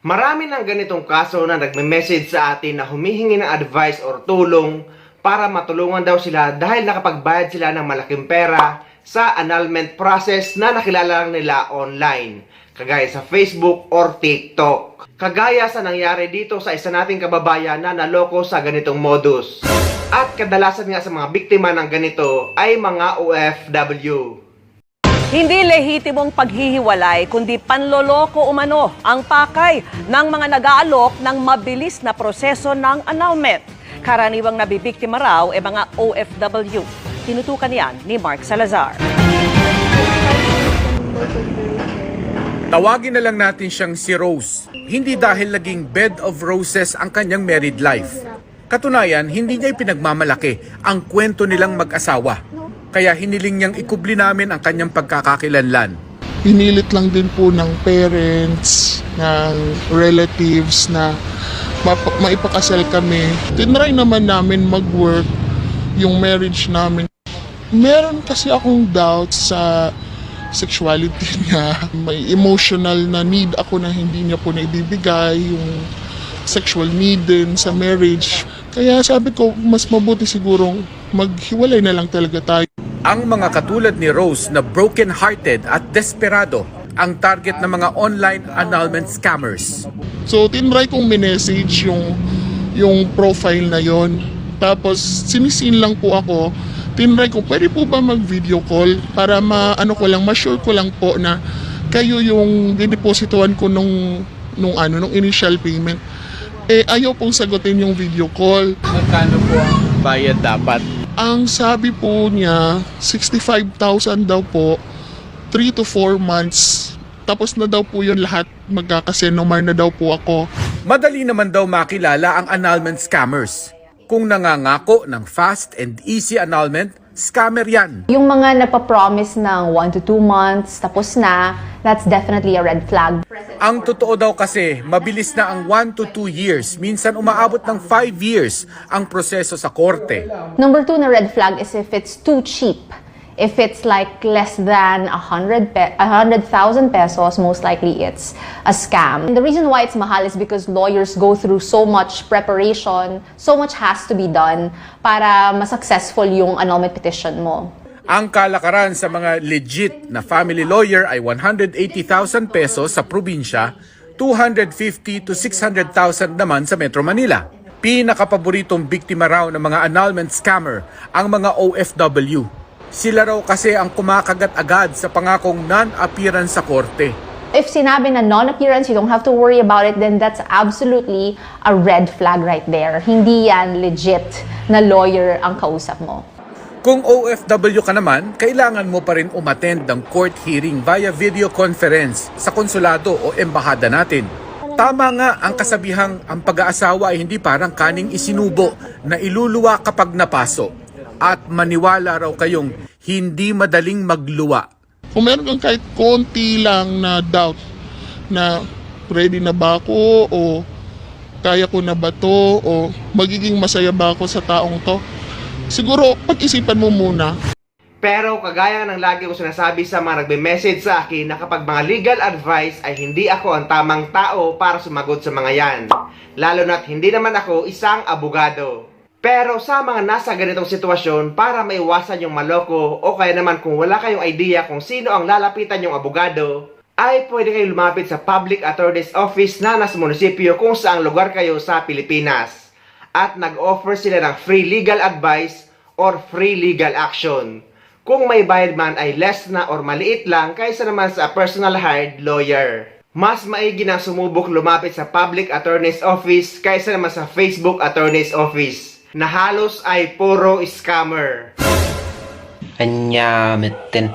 Marami ng ganitong kaso na nagme-message sa atin na humihingi ng advice or tulong para matulungan daw sila dahil nakapagbayad sila ng malaking pera sa annulment process na nakilala lang nila online, kagaya sa Facebook or TikTok. Kagaya sa nangyari dito sa isa nating kababayan na naloko sa ganitong modus. At kadalasan nga sa mga biktima ng ganito ay mga OFW. Hindi lehitimong paghihiwalay kundi panloloko umano ang pakay ng mga nag-aalok ng mabilis na proseso ng annulment. Karaniwang nabibiktima raw ay mga OFW. Tinutukan yan ni Mark Salazar. Tawagin na lang natin siyang si Rose. Hindi dahil naging bed of roses ang kanyang married life. Katunayan, hindi niya ipinagmamalaki ang kwento nilang mag-asawa. Kaya hiniling niyang ikubli namin ang kanyang pagkakakilanlan. Pinilit lang din po ng parents, ng relatives na maipakasal kami. Tinry naman namin mag-work yung marriage namin. Meron kasi akong doubts sa sexuality niya. May emotional na need ako na hindi niya po naibibigay, yung sexual need din sa marriage. Kaya sabi ko, mas mabuti sigurong maghiwalay na lang talaga tayo. Ang mga katulad ni Rose na broken-hearted at desperado ang target ng mga online annulment scammers. So tinry kong minessage yung profile na yon. Tapos sinisin lang po ako. Tinry ko, pwede po ba mag-video call para ma-sure ko lang po na kayo yung didepositohan ko nung initial payment. Ayaw pong sagutin yung video call. Magkano po ang bayad dapat? Ang sabi po niya, 65,000 daw po, 3 to 4 months. Tapos na daw po yun lahat, magkakasenomar na daw po ako. Madali naman daw makilala ang annulment scammers. Kung nangangako ng fast and easy annulment, scammer yan. Yung mga nagpa-promise ng 1 to 2 months, tapos na, that's definitely a red flag. Ang totoo daw kasi, mabilis na ang 1 to 2 years, minsan umaabot ng 5 years ang proseso sa korte. Number 2 na red flag is if it's too cheap. If it's like less than 100,000 pesos, most likely it's a scam. And the reason why it's mahal is because lawyers go through so much preparation, so much has to be done para ma-successful yung annulment petition mo. Ang kalakaran sa mga legit na family lawyer ay 180,000 pesos sa probinsya, 250 to 600,000 naman sa Metro Manila. Pinakapaboritong biktima raw ng mga annulment scammer ang mga OFW. Sila raw kasi ang kumakagat agad sa pangakong non-appearance sa korte. If sinabi na non-appearance, you don't have to worry about it, then that's absolutely a red flag right there. Hindi yan legit na lawyer ang kausap mo. Kung OFW ka naman, kailangan mo pa rin umattend ng court hearing via video conference sa konsulado o embahada natin. Tama nga ang kasabihang ang pag-aasawa ay hindi parang kaning isinubo na iluluwa kapag napaso. At maniwala raw kayong hindi madaling magluwa. Kung meron kang kahit konti lang na doubt na ready na ba ako o kaya ko na ba to o magiging masaya ba ako sa taong to, siguro pag-isipan mo muna. Pero kagaya ng lagi ko sinasabi sa mga nagbe-message sa akin na kapag mga legal advice ay hindi ako ang tamang tao para sumagot sa mga yan. Lalo na't hindi naman ako isang abogado. Pero sa mga nasa ganitong sitwasyon, para maiwasan yung maloko o kaya naman kung wala kayong idea kung sino ang lalapitan yung abogado, ay pwede kayong lumapit sa Public Attorney's Office na nasa munisipyo kung saang lugar kayo sa Pilipinas. At nag-offer sila ng free legal advice or free legal action. Kung may bayad man ay less na or maliit lang kaysa naman sa personal hired lawyer. Mas maigi na sumubok lumapit sa Public Attorney's Office kaysa naman sa Facebook Attorney's Office na halos ay puro scammer. Anyametin.